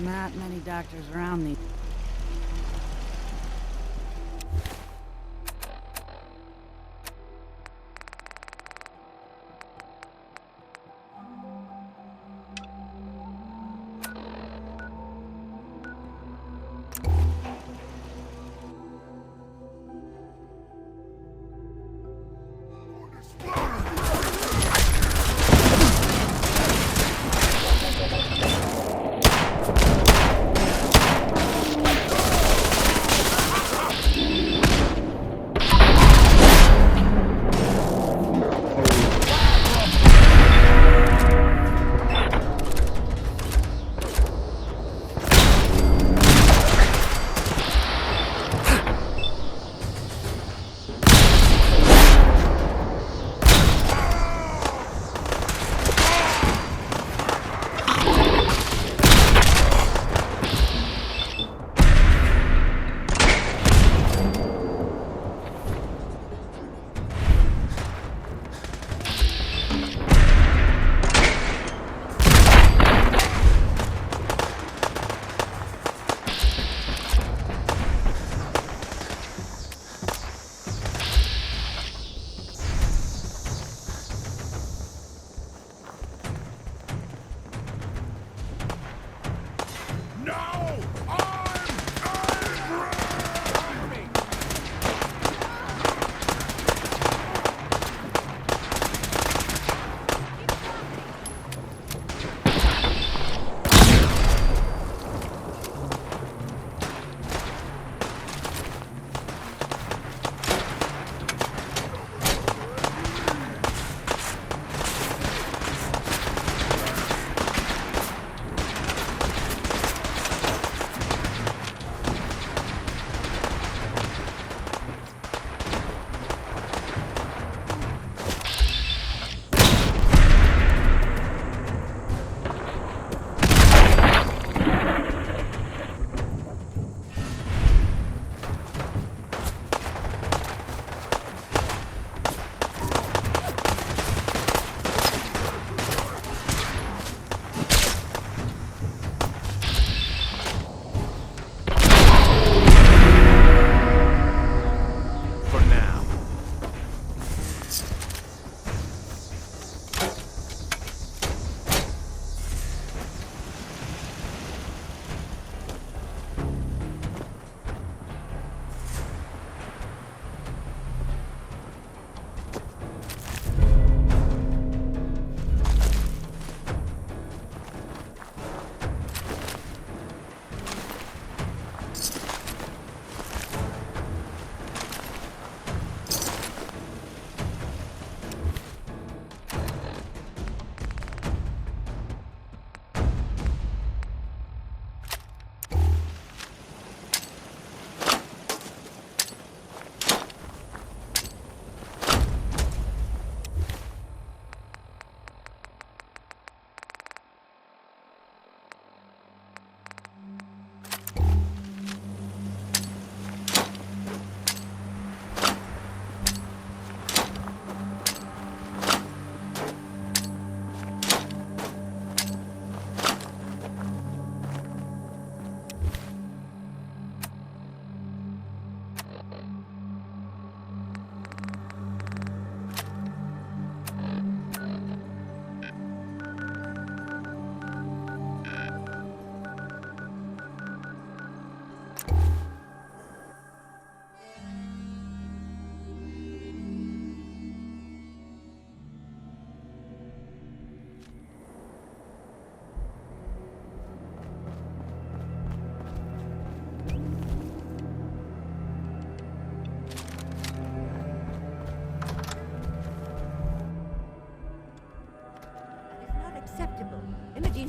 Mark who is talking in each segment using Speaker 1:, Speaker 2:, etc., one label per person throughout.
Speaker 1: Not many doctors around these.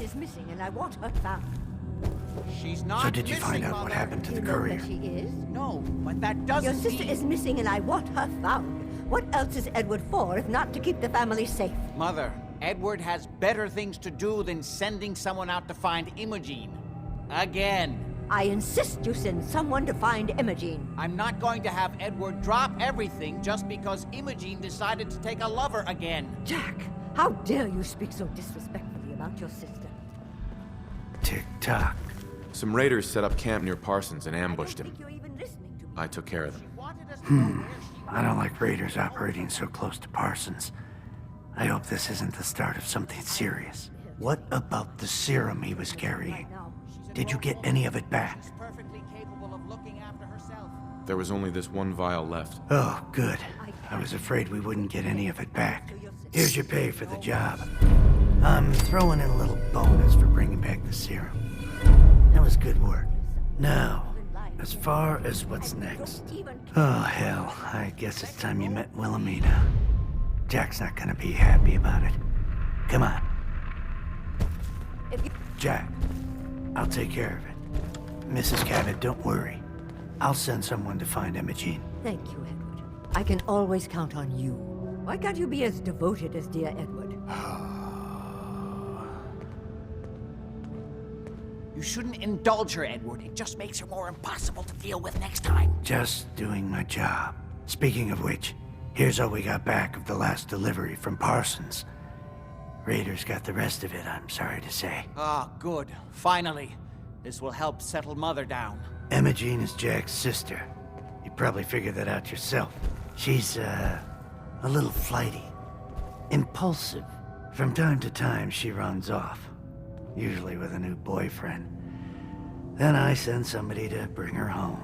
Speaker 2: is missing, and I want her found.
Speaker 3: She's not
Speaker 4: So did you
Speaker 3: missing,
Speaker 4: find out what
Speaker 3: Mother.
Speaker 4: happened to the
Speaker 2: You know
Speaker 4: courier?
Speaker 2: that she is?
Speaker 3: No, but that doesn't
Speaker 2: Your sister
Speaker 3: mean...
Speaker 2: is missing, and I want her found. What else is Edward for, if not to keep the family safe?
Speaker 3: Mother, Edward has better things to do than sending someone out to find Imogene. Again.
Speaker 2: I insist you send someone to find Imogene.
Speaker 3: I'm not going to have Edward drop everything just because Imogene decided to take a lover again.
Speaker 2: Jack, how dare you speak so disrespectfully about your sister?
Speaker 4: Tick-tock. Some raiders set up camp near Parsons and ambushed him.
Speaker 2: Think you're even listening to me.
Speaker 4: I took care of them.
Speaker 5: I don't like raiders operating so close to Parsons. I hope this isn't the start of something serious. What about the serum he was carrying? Did you get any of it back?
Speaker 3: She's perfectly capable of looking after herself.
Speaker 4: There was only this one vial left.
Speaker 5: Oh, good. I was afraid we wouldn't get any of it back. Here's your pay for the job. I'm throwing in a little bonus for bringing back the serum. That was good work. Now, as far as what's next. Oh, hell. I guess it's time you met Wilhelmina. Jack's not gonna be happy about it. Come on. Jack, I'll take care of it. Mrs. Cabot, don't worry. I'll send someone to find Imogene.
Speaker 2: Thank you, Edward. I can always count on you. Why can't you be as devoted as dear Edward?
Speaker 3: You shouldn't indulge her, Edward. It just makes her more impossible to deal with next time.
Speaker 5: Just doing my job. Speaking of which, here's all we got back of the last delivery from Parsons. Raiders got the rest of it, I'm sorry to say.
Speaker 3: Ah, good. Finally. This will help settle Mother down.
Speaker 5: Imogene is Jack's sister. You probably figured that out yourself. She's, a little flighty. Impulsive. From time to time, she runs off. Usually with a new boyfriend. Then I send somebody to bring her home.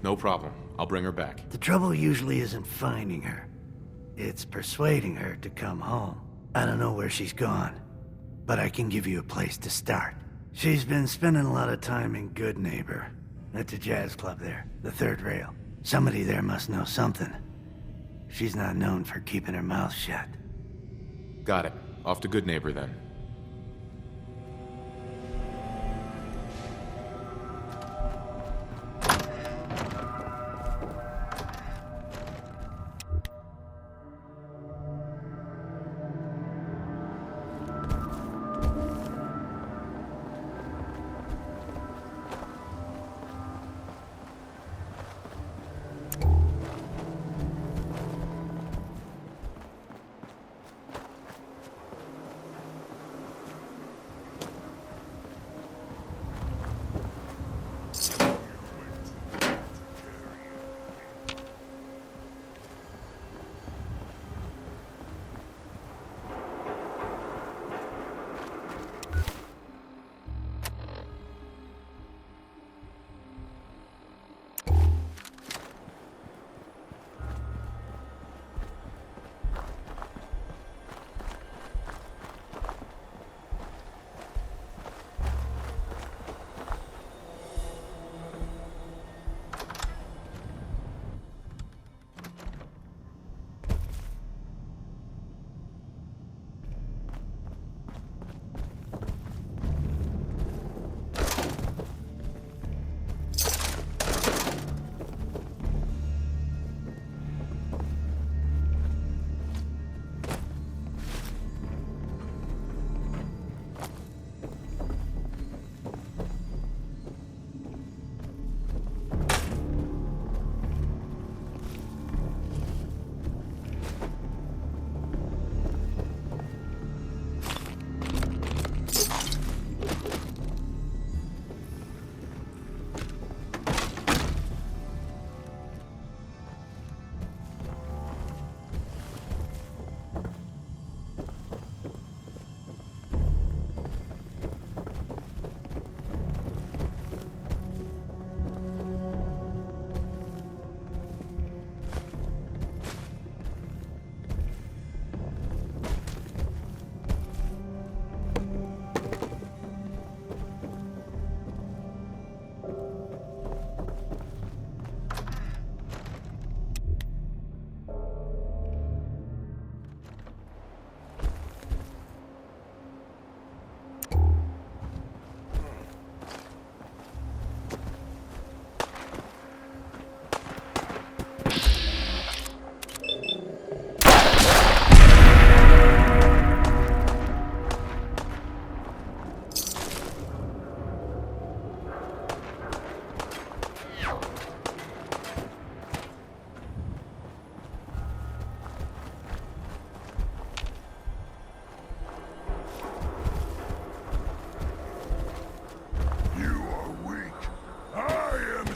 Speaker 4: No problem. I'll bring her back.
Speaker 5: The trouble usually isn't finding her. It's persuading her to come home. I don't know where she's gone, but I can give you a place to start. She's been spending a lot of time in Good Neighbor, at the jazz club there, the third rail. Somebody there must know something. She's not known for keeping her mouth shut.
Speaker 4: Got it. Off to Good Neighbor, then.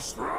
Speaker 6: strong!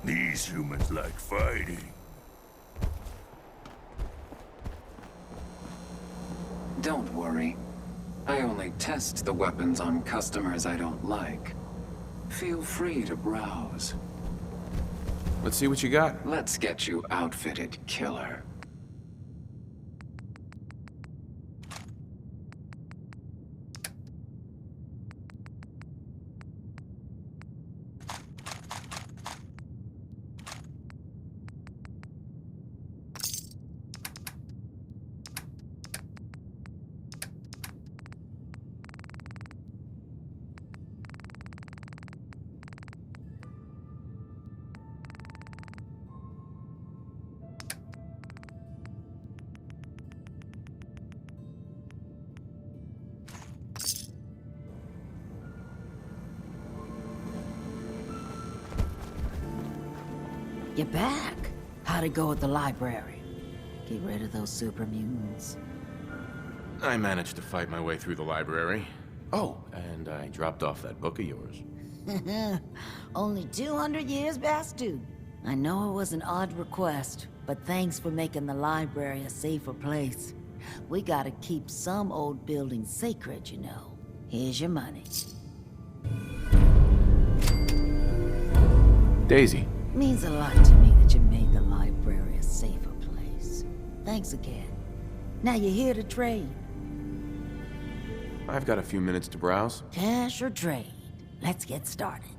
Speaker 6: These humans like fighting.
Speaker 7: Don't worry. I only test the weapons on customers I don't like. Feel free to browse.
Speaker 4: Let's see what you got.
Speaker 7: Let's get you outfitted, killer.
Speaker 1: You're back. How'd it go at the library? Get rid of those super mutants.
Speaker 4: I managed to fight my way through the library. Oh, and I dropped off that book of yours.
Speaker 1: Only 200 years past due. I know it was an odd request, but thanks for making the library a safer place. We gotta keep some old buildings sacred, you know. Here's your money.
Speaker 4: Daisy.
Speaker 1: Means a lot to me that you made the library a safer place. Thanks again. Now you're here to trade.
Speaker 4: I've got a few minutes to browse.
Speaker 1: Cash or trade? Let's get started.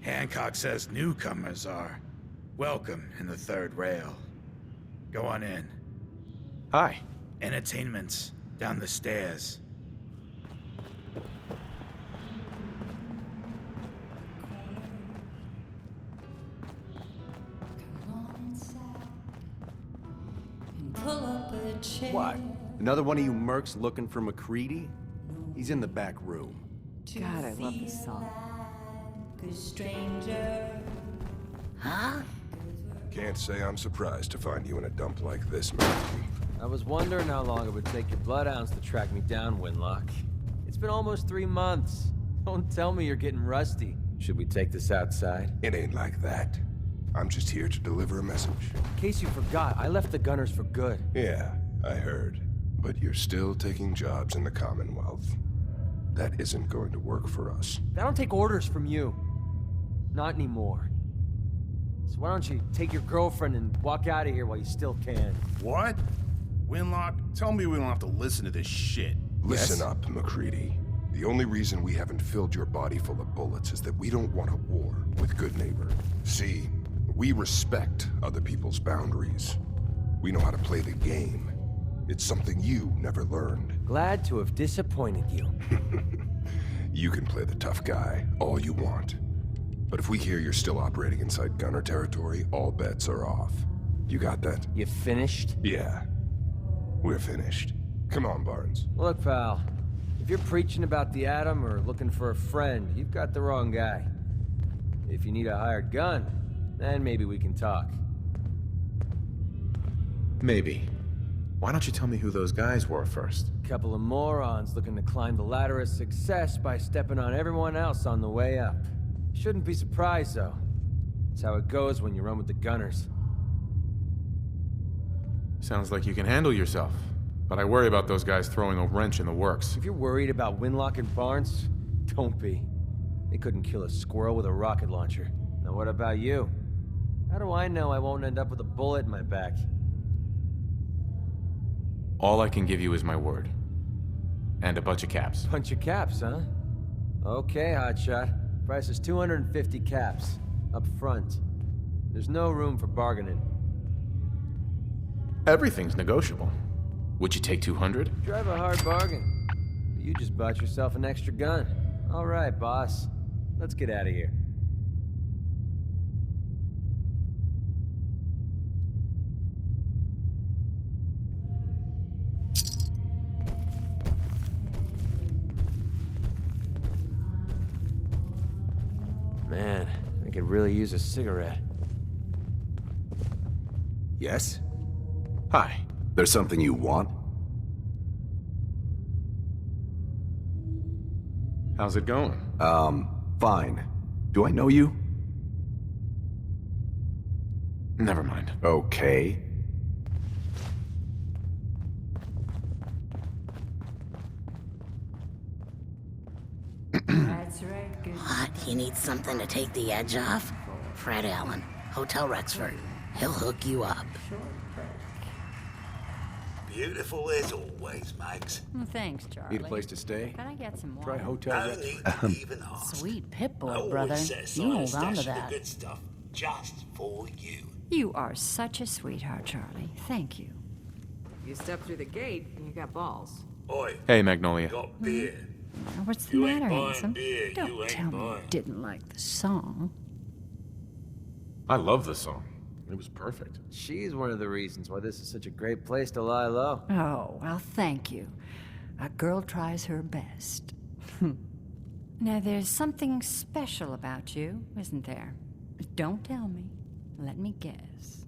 Speaker 6: Hancock says newcomers are welcome in the third rail. Go on in.
Speaker 4: Hi.
Speaker 6: Entertainment's down the stairs.
Speaker 8: What? Another one of you mercs looking for McCready? He's in the back room.
Speaker 2: God, I love this song.
Speaker 1: Huh?
Speaker 9: Can't say I'm surprised to find you in a dump like this, man.
Speaker 10: I was wondering how long it would take your bloodhounds to track me down, Winlock. It's been almost 3 months. Don't tell me you're getting rusty. Should we take this outside?
Speaker 9: It ain't like that. I'm just here to deliver a message.
Speaker 10: In case you forgot, I left the Gunners for good.
Speaker 9: Yeah, I heard. But you're still taking jobs in the Commonwealth. That isn't going to work for us.
Speaker 10: I don't take orders from you. Not anymore. So why don't you take your girlfriend and walk out of here while you still can?
Speaker 6: What? Winlock, tell me we don't have to listen to this shit.
Speaker 9: Listen up, McCready. The only reason we haven't filled your body full of bullets is that we don't want a war with Good Neighbor. See, we respect other people's boundaries. We know how to play the game. It's something you never learned.
Speaker 10: Glad to have disappointed you.
Speaker 9: You can play the tough guy all you want. But if we hear you're still operating inside Gunner territory, all bets are off. You got that?
Speaker 10: You finished?
Speaker 9: Yeah. We're finished. Come on, Barnes.
Speaker 10: Look, pal. If you're preaching about the Atom or looking for a friend, you've got the wrong guy. If you need a hired gun, then maybe we can talk.
Speaker 4: Maybe. Why don't you tell me who those guys were first?
Speaker 10: Couple of morons looking to climb the ladder of success by stepping on everyone else on the way up. Shouldn't be surprised, though. That's how it goes when you run with the Gunners.
Speaker 4: Sounds like you can handle yourself. But I worry about those guys throwing a wrench in the works.
Speaker 10: If you're worried about Winlock and Barnes, don't be. They couldn't kill a squirrel with a rocket launcher. Now what about you? How do I know I won't end up with a bullet in my back?
Speaker 4: All I can give you is my word. And a bunch of caps.
Speaker 10: Bunch of caps, huh? Okay, hotshot. Price is 250 caps. Up front. There's no room for bargaining.
Speaker 4: Everything's negotiable. Would you take 200?
Speaker 10: Drive a hard bargain. But you just bought yourself an extra gun. All right, boss. Let's get out of here. Man, I could really use a cigarette.
Speaker 11: Yes?
Speaker 4: Hi.
Speaker 11: There's something you want?
Speaker 4: How's it going?
Speaker 11: Fine. Do I know you?
Speaker 4: Never mind.
Speaker 11: Okay.
Speaker 2: That's right, good.
Speaker 12: What? You need something to take the edge off? Fred Allen, Hotel Rexford. He'll hook you up.
Speaker 13: Beautiful as always, Max.
Speaker 2: Thanks, Charlie.
Speaker 8: Need a place to stay?
Speaker 2: Can I get some more?
Speaker 8: Try Hotel
Speaker 13: No need to even ask.
Speaker 1: Sweet
Speaker 13: I
Speaker 1: Pip-Boy,
Speaker 13: always
Speaker 1: brother.
Speaker 13: set aside
Speaker 1: You
Speaker 13: a
Speaker 1: hold on to
Speaker 13: stash of the
Speaker 1: that.
Speaker 13: good stuff just for you.
Speaker 2: You are such a sweetheart, Charlie. Thank you.
Speaker 14: You step through the gate and you got balls.
Speaker 13: Oi,
Speaker 4: Hey, Magnolia.
Speaker 13: got beer.
Speaker 2: What's the
Speaker 13: You ain't
Speaker 2: matter,
Speaker 13: buying
Speaker 2: handsome?
Speaker 13: beer, you
Speaker 2: Don't
Speaker 13: ain't
Speaker 2: tell me you
Speaker 13: buying.
Speaker 2: didn't like the song.
Speaker 4: I love the song. It was perfect.
Speaker 10: She's one of the reasons why this is such a great place to lie low.
Speaker 2: Oh, well, thank you. A girl tries her best. Now, there's something special about you, isn't there? Don't tell me. Let me guess.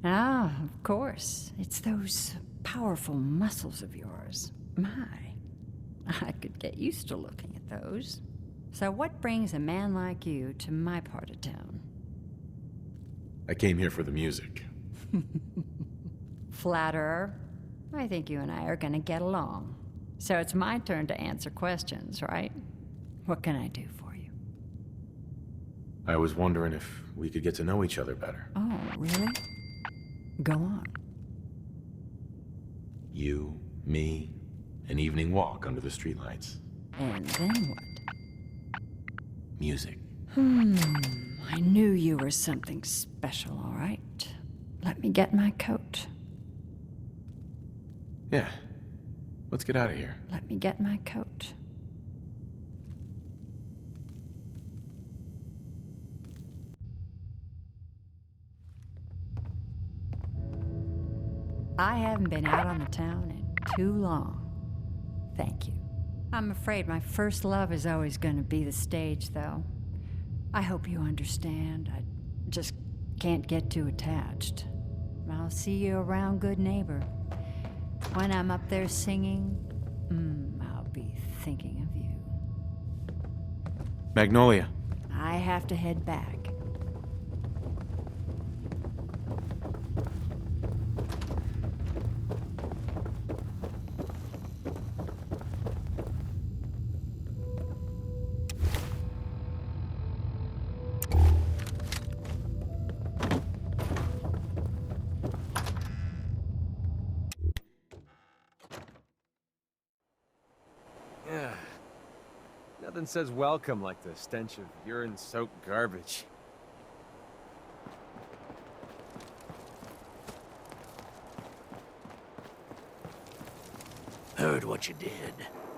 Speaker 2: Ah, of course. It's those powerful muscles of yours. My, I could get used to looking at those. So what brings a man like you to my part of town?
Speaker 4: I came here for the music.
Speaker 2: Flatterer. I think you and I are gonna get along. So it's my turn to answer questions, right? What can I do for you?
Speaker 4: I was wondering if we could get to know each other better.
Speaker 2: Oh, really? Go on.
Speaker 4: You, me, an evening walk under the streetlights.
Speaker 2: And then what?
Speaker 4: Music.
Speaker 2: I knew you were something special, all right. Let me get my coat.
Speaker 4: Yeah. Let's get out of here.
Speaker 2: Let me get my coat. I haven't been out on the town in too long. Thank you. I'm afraid my first love is always going to be the stage, though. I hope you understand. I just can't get too attached. I'll see you around, good neighbor. When I'm up there singing, I'll be thinking of you.
Speaker 4: Magnolia.
Speaker 2: I have to head back.
Speaker 10: Yeah. Nothing says welcome like the stench of urine-soaked garbage.
Speaker 13: Heard what you did.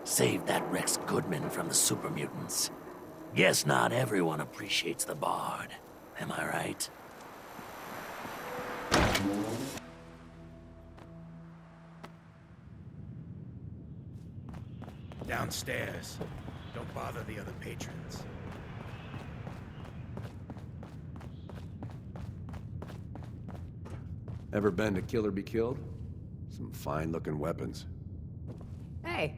Speaker 13: Saved that Rex Goodman from the super mutants. Guess not everyone appreciates the Bard. Am I right?
Speaker 6: Downstairs. Don't bother the other patrons.
Speaker 8: Ever been to Kill or Be Killed? Some fine-looking weapons.
Speaker 15: Hey.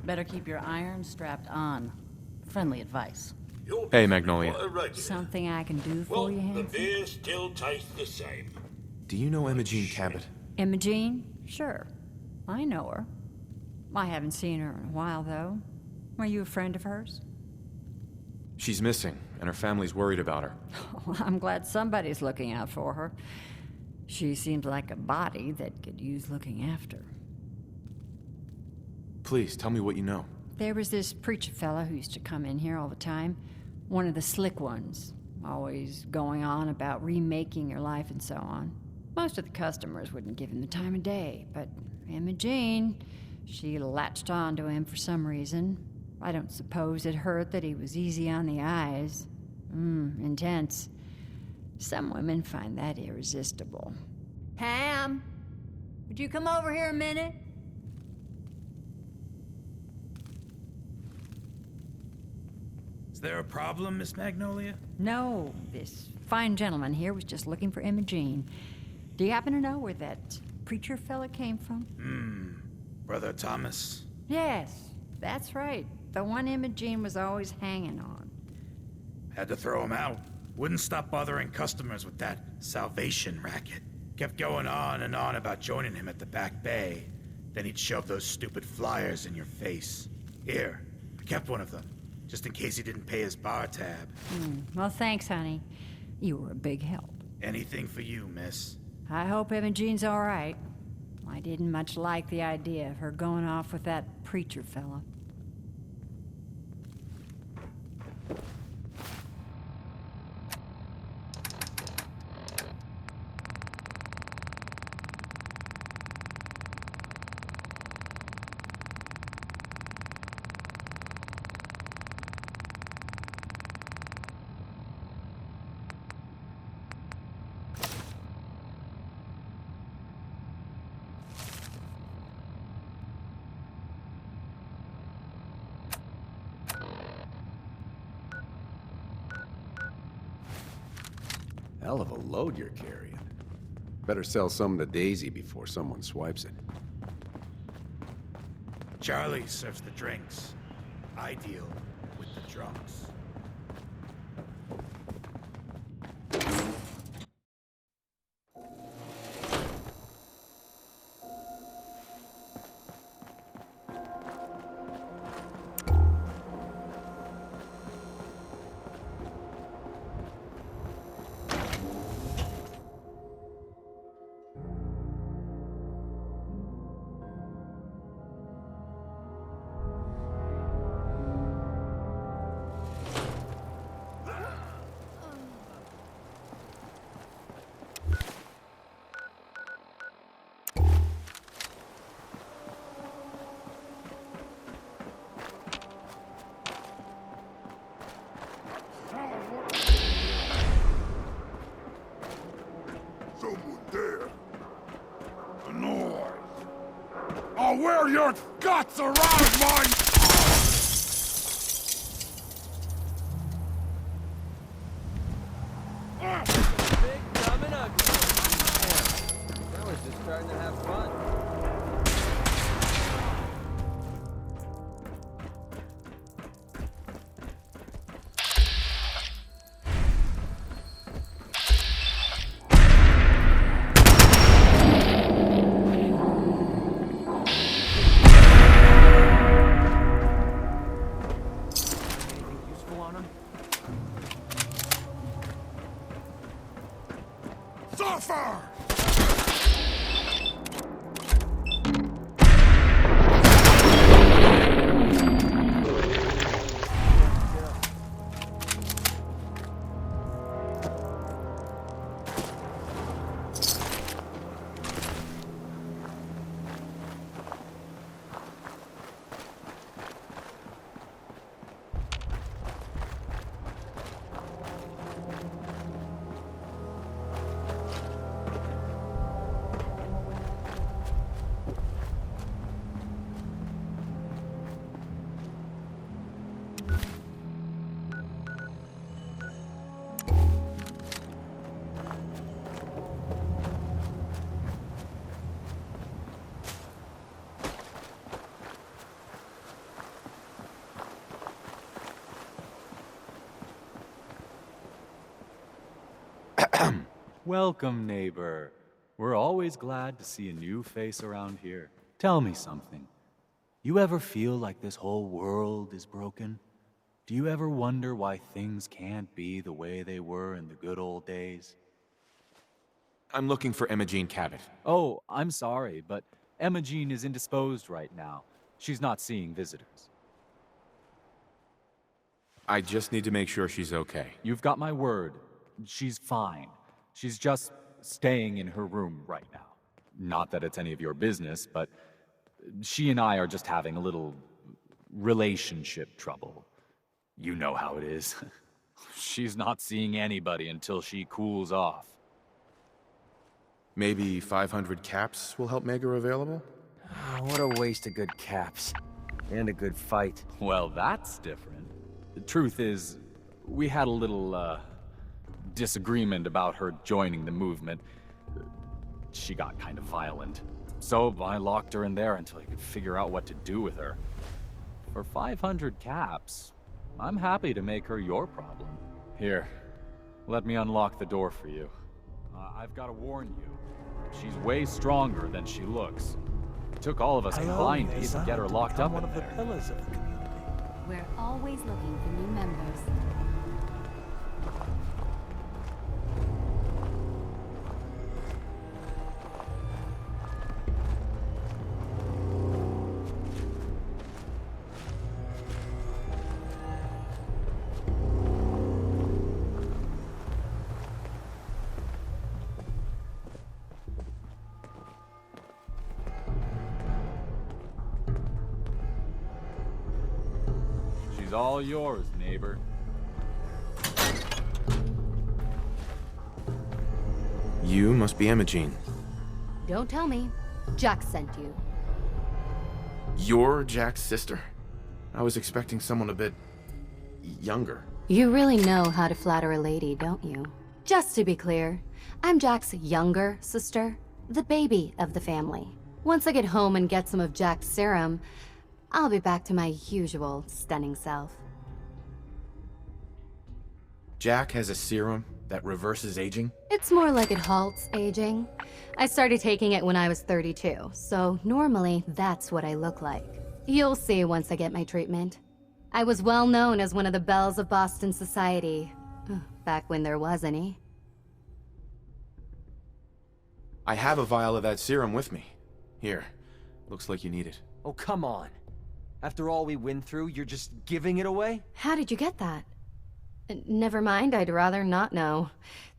Speaker 15: Better keep your iron strapped on. Friendly advice.
Speaker 4: Hey, Magnolia.
Speaker 2: Something I can do for
Speaker 13: Well,
Speaker 2: you,
Speaker 13: the
Speaker 2: Hanson?
Speaker 13: beer still tastes the same.
Speaker 4: Do you know Imogene Cabot?
Speaker 2: Imogene? Sure. I know her. I haven't seen her in a while, though. Are you a friend of hers?
Speaker 4: She's missing, and her family's worried about her.
Speaker 2: Well, I'm glad somebody's looking out for her. She seems like a body that could use looking after.
Speaker 4: Please, tell me what you know.
Speaker 2: There was this preacher fella who used to come in here all the time. One of the slick ones. Always going on about remaking your life and so on. Most of the customers wouldn't give him the time of day, but Imogene, she latched on to him for some reason. I don't suppose it hurt that he was easy on the eyes. Intense. Some women find that irresistible. Pam, would you come over here a minute?
Speaker 6: Is there a problem, Miss Magnolia?
Speaker 2: No, this fine gentleman here was just looking for Imogene. Do you happen to know where that preacher fella came from?
Speaker 6: Brother Thomas?
Speaker 2: Yes, that's right. The one Imogene was always hanging on.
Speaker 6: Had to throw him out. Wouldn't stop bothering customers with that salvation racket. Kept going on and on about joining him at the back bay. Then he'd shove those stupid flyers in your face. Here, I kept one of them, just in case he didn't pay his bar tab.
Speaker 2: Well, thanks, honey. You were a big help.
Speaker 6: Anything for you, miss.
Speaker 2: I hope Imogene's all right. I didn't much like the idea of her going off with that preacher fella.
Speaker 8: Hell of a load you're carrying. Better sell some to Daisy before someone swipes it.
Speaker 6: Charlie serves the drinks. I deal with the drunks.
Speaker 9: Someone there. The noise. I'll wear your guts around my...
Speaker 10: Big, dumb, and ugly. That was just starting to have fun.
Speaker 9: Suffer!
Speaker 16: Welcome, neighbor. We're always glad to see a new face around here. Tell me something. You ever feel like this whole world is broken? Do you ever wonder why things can't be the way they were in the good old days?
Speaker 4: I'm looking for Imogene Cabot.
Speaker 16: Oh, I'm sorry, but Imogene is indisposed right now. She's not seeing visitors.
Speaker 4: I just need to make sure she's okay.
Speaker 16: You've got my word. She's fine. She's just staying in her room right now. Not that it's any of your business, but she and I are just having a little relationship trouble. You know how it is. She's not seeing anybody until she cools off.
Speaker 4: Maybe 500 caps will help make her available?
Speaker 10: What a waste of good caps. And a good fight.
Speaker 16: Well, that's different. The truth is, we had a little, disagreement about her joining the movement. She got kind of violent. So I locked her in there until I could figure out what to do with her. For 500 caps, I'm happy to make her your problem. Here, let me unlock the door for you. I've got to warn you, she's way stronger than she looks. It took all of us blindly to get her locked up in there.
Speaker 17: Pillars of the community.
Speaker 18: We're always looking for new members.
Speaker 16: She's all yours, neighbor.
Speaker 4: You must be Imogene.
Speaker 18: Don't tell me. Jack sent you.
Speaker 4: You're Jack's sister? I was expecting someone a bit younger.
Speaker 18: You really know how to flatter a lady, don't you? Just to be clear, I'm Jack's younger sister, the baby of the family. Once I get home and get some of Jack's serum, I'll be back to my usual stunning self.
Speaker 4: Jack has a serum that reverses aging?
Speaker 18: It's more like it halts aging. I started taking it when I was 32, so normally that's what I look like. You'll see once I get my treatment. I was well known as one of the belles of Boston society, back when there was any.
Speaker 4: I have a vial of that serum with me. Here, looks like you need it.
Speaker 10: Oh, come on. After all we went through, you're just giving it away?
Speaker 18: How did you get that? Never mind, I'd rather not know.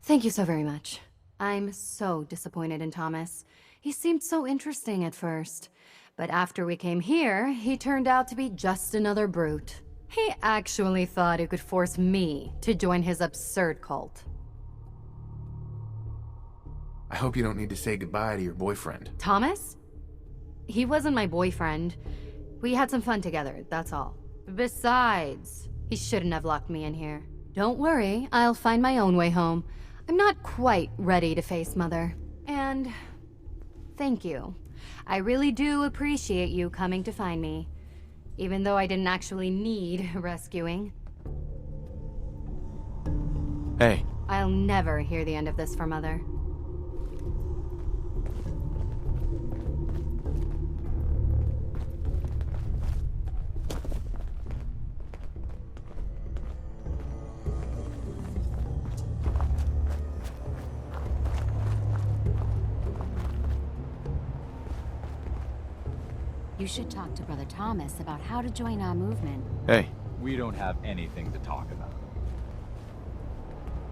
Speaker 18: Thank you so very much. I'm so disappointed in Thomas. He seemed so interesting at first. But after we came here, he turned out to be just another brute. He actually thought he could force me to join his absurd cult.
Speaker 4: I hope you don't need to say goodbye to your boyfriend.
Speaker 18: Thomas? He wasn't my boyfriend. We had some fun together, that's all. Besides, he shouldn't have locked me in here. Don't worry, I'll find my own way home. I'm not quite ready to face Mother. And thank you. I really do appreciate you coming to find me, even though I didn't actually need rescuing.
Speaker 4: Hey.
Speaker 18: I'll never hear the end of this from Mother. You should talk to Brother Thomas about how to join our movement.
Speaker 4: Hey.
Speaker 16: We don't have anything to talk about.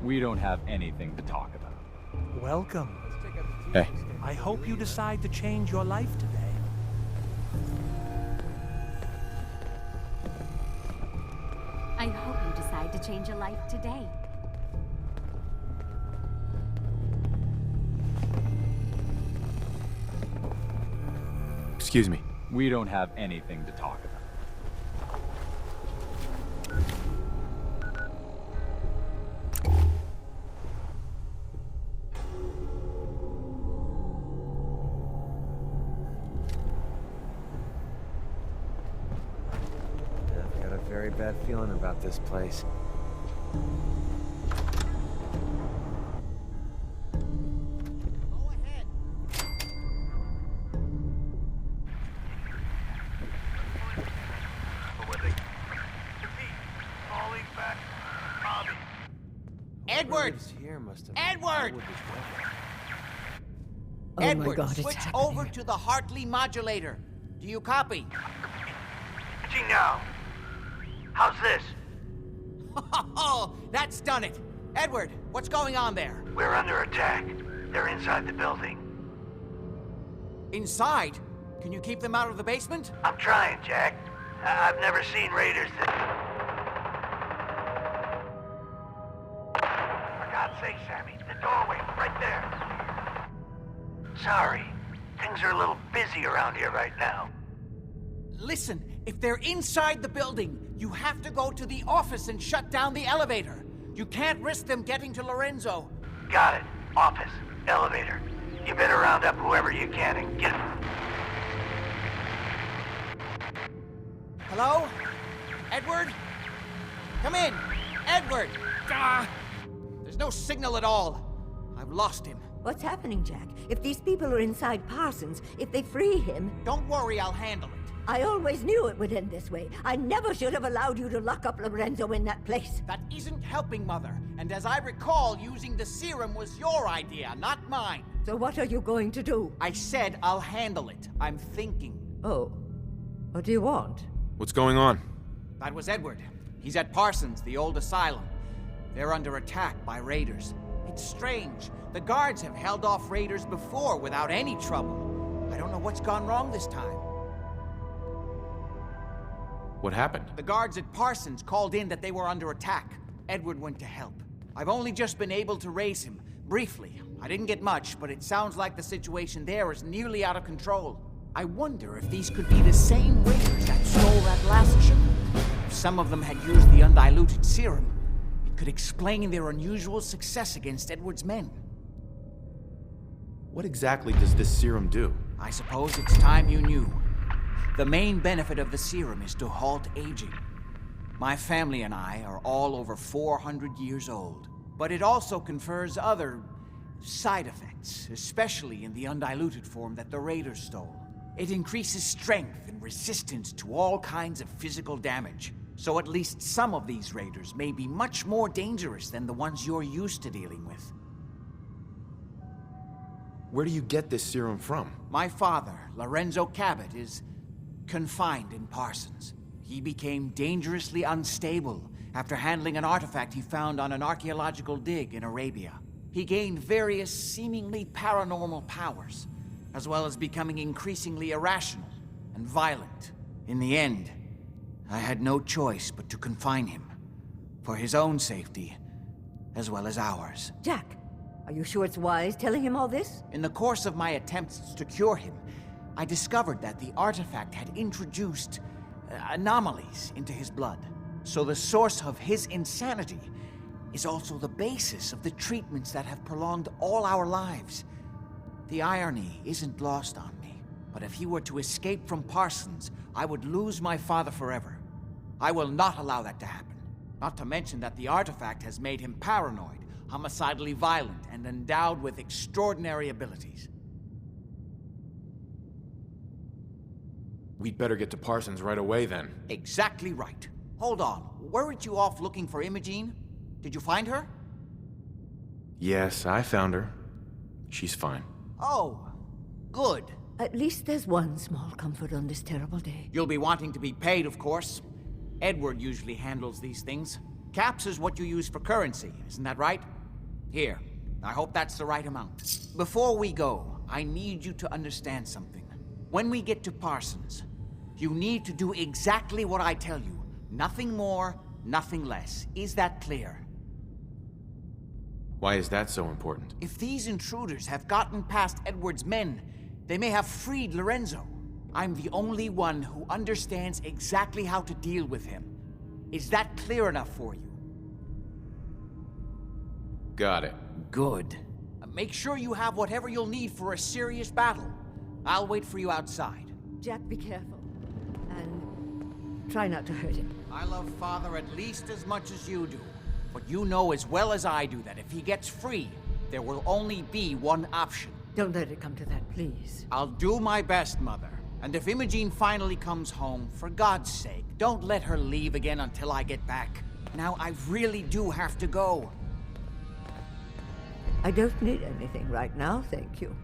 Speaker 16: We don't have anything to talk about.
Speaker 17: Welcome.
Speaker 4: Hey.
Speaker 17: I hope you decide to change your life today.
Speaker 18: I hope you decide to change your life today.
Speaker 4: Excuse me.
Speaker 16: We don't have anything to talk about.
Speaker 10: I've got a very bad feeling about this place.
Speaker 3: Edward!
Speaker 10: Here must have
Speaker 3: Edward!
Speaker 2: Oh my
Speaker 3: Edward,
Speaker 2: God, it's
Speaker 3: switch
Speaker 2: happening.
Speaker 3: over to the Hartley modulator. Do you copy?
Speaker 5: Imaging now. How's this?
Speaker 3: Oh, that's done it. Edward, what's going on there?
Speaker 5: We're under attack. They're inside the building.
Speaker 3: Inside? Can you keep them out of the basement?
Speaker 5: I'm trying, Jack. I've never seen raiders that... For God's sake, Sammy, the doorway, right there. Sorry. Things are a little busy around here right now.
Speaker 3: Listen, if they're inside the building, you have to go to the office and shut down the elevator. You can't risk them getting to Lorenzo.
Speaker 5: Got it. Office. Elevator. You better round up whoever you can and get...
Speaker 3: Hello? Edward? Come in. Edward! Ah! There's no signal at all. I've lost him.
Speaker 19: What's happening, Jack? If these people are inside Parsons, if they free him...
Speaker 3: Don't worry, I'll handle it.
Speaker 19: I always knew it would end this way. I never should have allowed you to lock up Lorenzo in that place.
Speaker 3: That isn't helping, Mother. And as I recall, using the serum was your idea, not mine.
Speaker 19: So what are you going to do?
Speaker 3: I said I'll handle it. I'm thinking.
Speaker 19: Oh. What do you want?
Speaker 4: What's going on?
Speaker 3: That was Edward. He's at Parsons, the old asylum. They're under attack by raiders. It's strange. The guards have held off raiders before without any trouble. I don't know what's gone wrong this time.
Speaker 4: What happened?
Speaker 3: The guards at Parsons called in that they were under attack. Edward went to help. I've only just been able to raise him, briefly. I didn't get much, but it sounds like the situation there is nearly out of control. I wonder if these could be the same raiders that stole that last shipment. If some of them had used the undiluted serum, it could explain their unusual success against Edward's men.
Speaker 4: What exactly does this serum do?
Speaker 3: I suppose it's time you knew. The main benefit of the serum is to halt aging. My family and I are all over 400 years old. But it also confers other side effects, especially in the undiluted form that the raiders stole. It increases strength and resistance to all kinds of physical damage. So at least some of these raiders may be much more dangerous than the ones you're used to dealing with.
Speaker 4: Where do you get this serum from?
Speaker 3: My father, Lorenzo Cabot, is confined in Parsons. He became dangerously unstable after handling an artifact he found on an archaeological dig in Arabia. He gained various seemingly paranormal powers, as well as becoming increasingly irrational and violent. In the end, I had no choice but to confine him, for his own safety, as well as ours.
Speaker 19: Jack, are you sure it's wise telling him all this?
Speaker 3: In the course of my attempts to cure him, I discovered that the artifact had introduced anomalies into his blood. So the source of his insanity is also the basis of the treatments that have prolonged all our lives. The irony isn't lost on me, but if he were to escape from Parsons, I would lose my father forever. I will not allow that to happen. Not to mention that the artifact has made him paranoid, homicidally violent, and endowed with extraordinary abilities.
Speaker 4: We'd better get to Parsons right away, then.
Speaker 3: Exactly right. Hold on. Weren't you off looking for Imogene? Did you find her?
Speaker 4: Yes, I found her. She's fine.
Speaker 3: Oh, good.
Speaker 19: At least there's one small comfort on this terrible day.
Speaker 3: You'll be wanting to be paid, of course. Edward usually handles these things. Caps is what you use for currency, isn't that right? Here, I hope that's the right amount. Before we go, I need you to understand something. When we get to Parsons, you need to do exactly what I tell you. Nothing more, nothing less. Is that clear?
Speaker 4: Why is that so important?
Speaker 3: If these intruders have gotten past Edward's men, they may have freed Lorenzo. I'm the only one who understands exactly how to deal with him. Is that clear enough for you?
Speaker 4: Got it.
Speaker 3: Good. Make sure you have whatever you'll need for a serious battle. I'll wait for you outside.
Speaker 19: Jack, be careful. And try not to hurt him.
Speaker 3: I love Father at least as much as you do. But you know as well as I do that if he gets free, there will only be one option.
Speaker 19: Don't let it come to that, please.
Speaker 3: I'll do my best, Mother. And if Imogene finally comes home, for God's sake, don't let her leave again until I get back. Now, I really do have to go.
Speaker 19: I don't need anything right now, thank you.